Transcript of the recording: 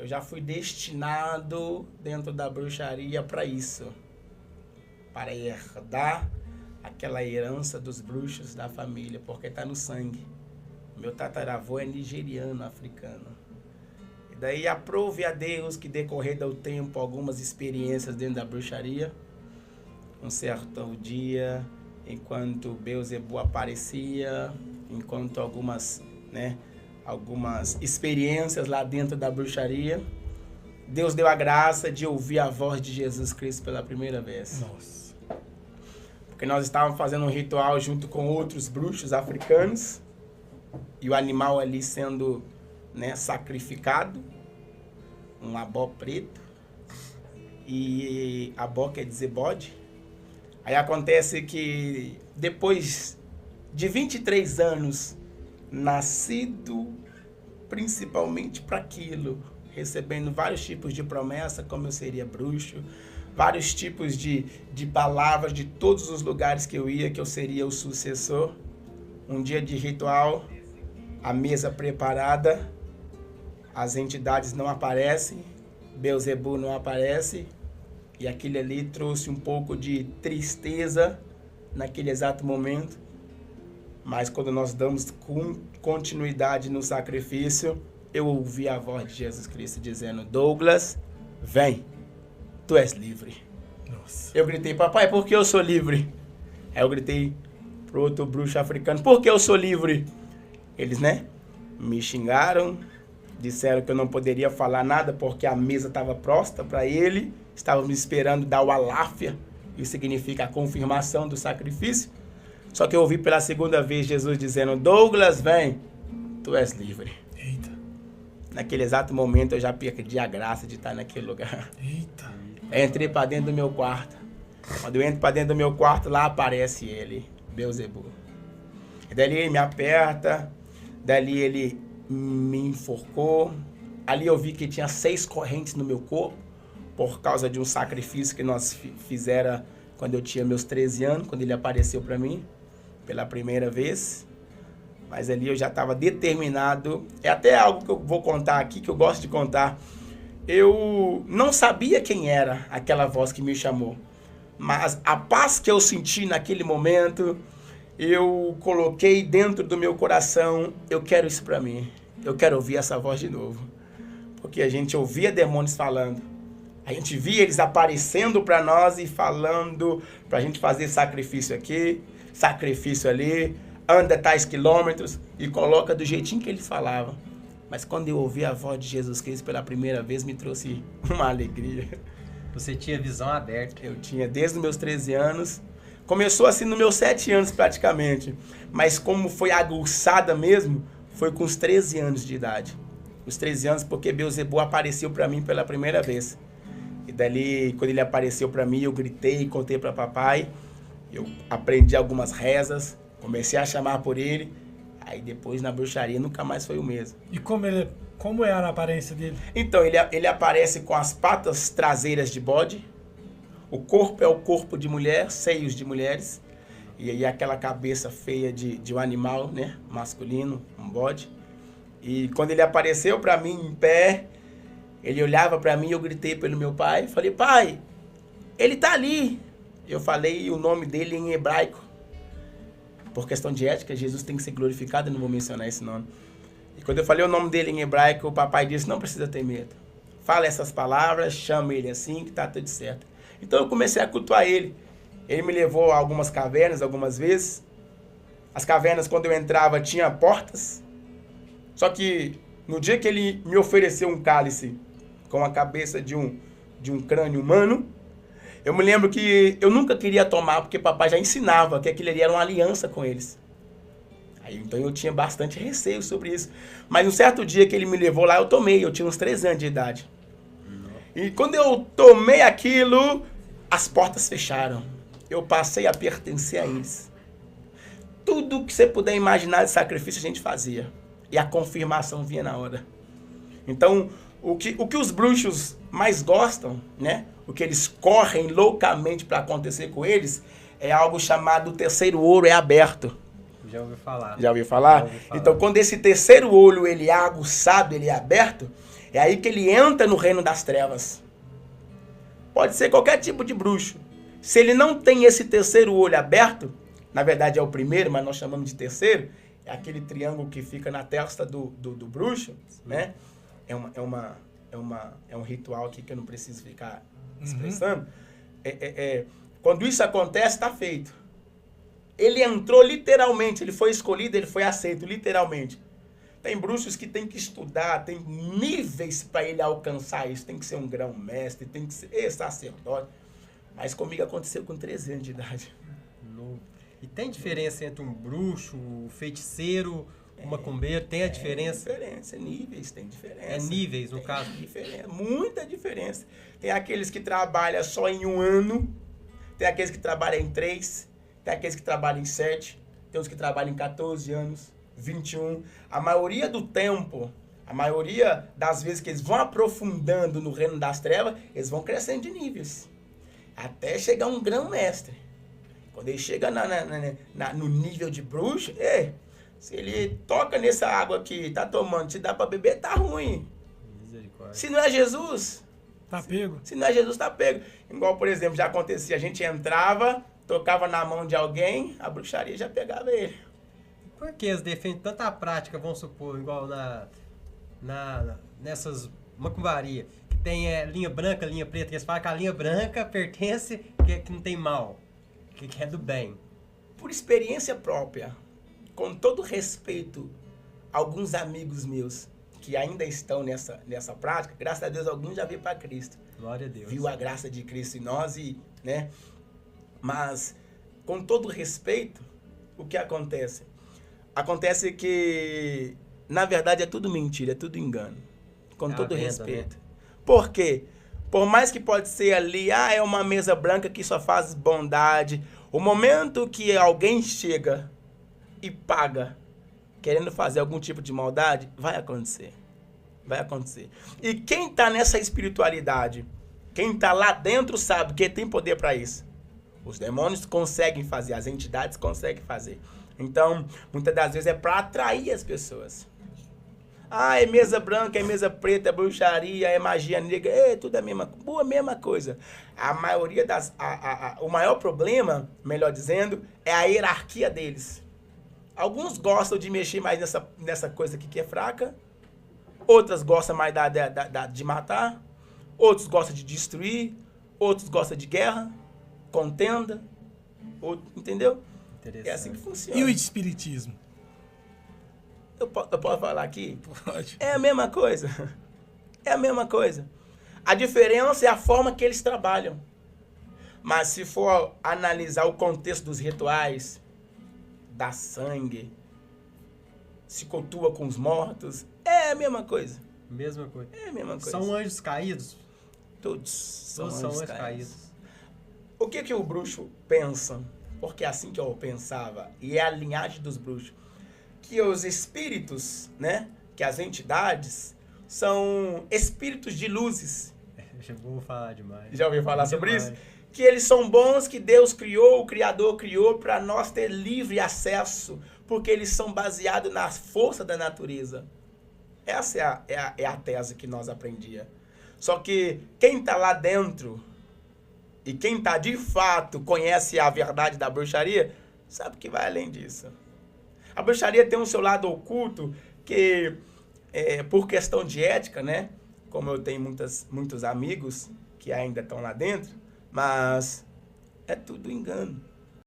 eu já fui destinado dentro da bruxaria para isso. Para herdar aquela herança dos bruxos da família, porque está no sangue. Meu tataravô é nigeriano, africano. E daí aprove a Deus que decorrer do tempo algumas experiências dentro da bruxaria. Um certo dia, enquanto Beelzebub aparecia, enquanto algumas experiências lá dentro da bruxaria, Deus deu a graça de ouvir a voz de Jesus Cristo pela primeira vez. Nossa. Porque nós estávamos fazendo um ritual junto com outros bruxos africanos, e o animal ali sendo, sacrificado, um abó preto, e abó quer dizer bode. Aí acontece que depois de 23 anos, nascido principalmente para aquilo, recebendo vários tipos de promessa, como eu seria bruxo, vários tipos de palavras de todos os lugares que eu ia, que eu seria o sucessor. Um dia de ritual, a mesa preparada, as entidades não aparecem, Beelzebub não aparece, e aquilo ali trouxe um pouco de tristeza naquele exato momento. Mas quando nós damos continuidade no sacrifício, eu ouvi a voz de Jesus Cristo dizendo: Douglas, vem, tu és livre. Nossa. Eu gritei: papai, por que eu sou livre? Aí eu gritei pro outro bruxo africano: por que eu sou livre? Eles, me xingaram, disseram que eu não poderia falar nada porque a mesa estava pronta para ele, estavam me esperando dar o aláfia, isso significa a confirmação do sacrifício. Só que eu ouvi pela segunda vez Jesus dizendo: Douglas, vem, tu és livre. Eita. Naquele exato momento eu já perdi a graça de estar naquele lugar. Eita. Eu entrei para dentro do meu quarto. Quando eu entro para dentro do meu quarto, lá aparece ele, Beelzebub. E dali ele me aperta, dali ele me enforcou. Ali eu vi que tinha 6 correntes no meu corpo, por causa de um sacrifício que nós fizera quando eu tinha meus 13 anos, quando ele apareceu para mim pela primeira vez. Mas ali eu já estava determinado. É até algo que eu vou contar aqui, que eu gosto de contar. Eu não sabia quem era aquela voz que me chamou, mas a paz que eu senti naquele momento, eu coloquei dentro do meu coração: eu quero isso para mim, eu quero ouvir essa voz de novo. Porque a gente ouvia demônios falando, a gente via eles aparecendo para nós e falando para a gente fazer sacrifício aqui, sacrifício ali, anda tais quilômetros e coloca do jeitinho que eles falavam. Mas quando eu ouvi a voz de Jesus Cristo pela primeira vez, me trouxe uma alegria. Você tinha visão aberta. Eu tinha desde os meus 13 anos. Começou assim nos meus 7 anos praticamente. Mas como foi aguçada mesmo, foi com os 13 anos de idade. Os 13 anos porque Beelzebub apareceu para mim pela primeira vez. E dali, quando ele apareceu para mim, eu gritei e contei para papai. Eu aprendi algumas rezas, comecei a chamar por ele. Aí depois na bruxaria nunca mais foi o mesmo. E como era a aparência dele? Então, ele aparece com as patas traseiras de bode. O corpo é o corpo de mulher, seios de mulheres. E aí aquela cabeça feia de um animal, masculino, um bode. E quando ele apareceu para mim em pé, ele olhava para mim e eu gritei pelo meu pai. Falei: pai, ele tá ali. Eu falei o nome dele em hebraico. Por questão de ética, Jesus tem que ser glorificado, eu não vou mencionar esse nome. E quando eu falei o nome dele em hebraico, o papai disse: não precisa ter medo. Fala essas palavras, chama ele assim, que tá tudo certo. Então eu comecei a cultuar ele. Ele me levou a algumas cavernas, algumas vezes. As cavernas, quando eu entrava, tinha portas. Só que no dia que ele me ofereceu um cálice com a cabeça de um crânio humano, eu me lembro que eu nunca queria tomar, porque papai já ensinava que aquilo ali era uma aliança com eles. Aí, então eu tinha bastante receio sobre isso. Mas um certo dia que ele me levou lá, eu tomei. Eu tinha uns 13 anos de idade. E quando eu tomei aquilo, as portas fecharam. Eu passei a pertencer a eles. Tudo que você puder imaginar de sacrifício a gente fazia. E a confirmação vinha na hora. Então, o que os bruxos mais gostam, o que eles correm loucamente para acontecer com eles, é algo chamado terceiro olho é aberto. Já ouviu falar. Já ouviu falar? Já ouvi falar. Então, quando esse terceiro olho ele é aguçado, ele é aberto, É aí que ele entra no reino das trevas. Pode ser qualquer tipo de bruxo. Se ele não tem esse terceiro olho aberto, na verdade é o primeiro, mas nós chamamos de terceiro, é aquele triângulo que fica na testa do bruxo, né? É um ritual aqui que eu não preciso ficar expressando. Quando isso acontece, está feito. Ele entrou literalmente, ele foi escolhido, ele foi aceito literalmente. Tem bruxos que tem que estudar, tem níveis para ele alcançar isso. Tem que ser um grão-mestre, tem que ser sacerdote. Mas comigo aconteceu com 13 anos de idade. E tem diferença entre um bruxo, um feiticeiro, um macumbeiro? Tem a diferença? Tem diferença, níveis, tem diferença. É níveis, no caso? Diferença, muita diferença. Tem aqueles que trabalham só em 1 ano, tem aqueles que trabalham em 3, tem aqueles que trabalham em 7, tem os que trabalham em 14 anos, 21. A maioria do tempo, a maioria das vezes que eles vão aprofundando no reino das trevas, eles vão crescendo de níveis. Até chegar um grão-mestre. Quando ele chega no nível de bruxo, se ele toca nessa água que tá tomando, se dá para beber, tá ruim. Se não é Jesus, tá pego. Se não é Jesus, tá pego. Igual, por exemplo, já acontecia, a gente entrava, tocava na mão de alguém, a bruxaria já pegava ele. Por que eles defendem tanta prática, vamos supor, igual nessas macumbaria, que tem linha branca, linha preta, que eles falam que a linha branca pertence, que não tem mal, que é do bem. Por experiência própria, com todo respeito, alguns amigos meus que ainda estão nessa prática, graças a Deus, alguns já veio para Cristo. Glória a Deus. Viu a graça de Cristo em nós, né? Mas, com todo respeito, o que acontece? Acontece que, na verdade, é tudo mentira, é tudo engano. Com todo respeito. Né? Por quê? Por mais que pode ser ali, é uma mesa branca que só faz bondade. O momento que alguém chega e paga, querendo fazer algum tipo de maldade, vai acontecer. Vai acontecer. E quem está nessa espiritualidade, quem está lá dentro sabe que tem poder para isso. Os demônios conseguem fazer, as entidades conseguem fazer. Então, muitas das vezes é para atrair as pessoas. É mesa branca, é mesa preta, é bruxaria, é magia negra, tudo é a mesma coisa. A maioria o maior problema, melhor dizendo, é a hierarquia deles. Alguns gostam de mexer mais nessa coisa aqui que é fraca, outras gostam mais de matar, outros gostam de destruir, outros gostam de guerra, contenda, entendeu? É assim que funciona. E o espiritismo? Eu posso falar aqui? Pode. É a mesma coisa. É a mesma coisa. A diferença é a forma que eles trabalham. Mas se for analisar o contexto dos rituais, dá sangue, se cultua com os mortos, é a mesma coisa. Mesma coisa. É a mesma coisa. São anjos caídos? Todos são anjos caídos. O que o bruxo pensa? Porque é assim que eu pensava, e é a linhagem dos bruxos, que os espíritos, né, que as entidades, são espíritos de luzes. Já vou falar demais. Já ouviu falar sobre isso? Que eles são bons, que Deus criou, o Criador criou para nós ter livre acesso, porque eles são baseados na força da natureza. Essa é a tese que nós aprendíamos. Só que quem está lá dentro e quem está de fato conhece a verdade da bruxaria, sabe que vai além disso. A bruxaria tem um seu lado oculto que, por questão de ética, né? Como eu tenho muitos amigos que ainda estão lá dentro, mas é tudo engano.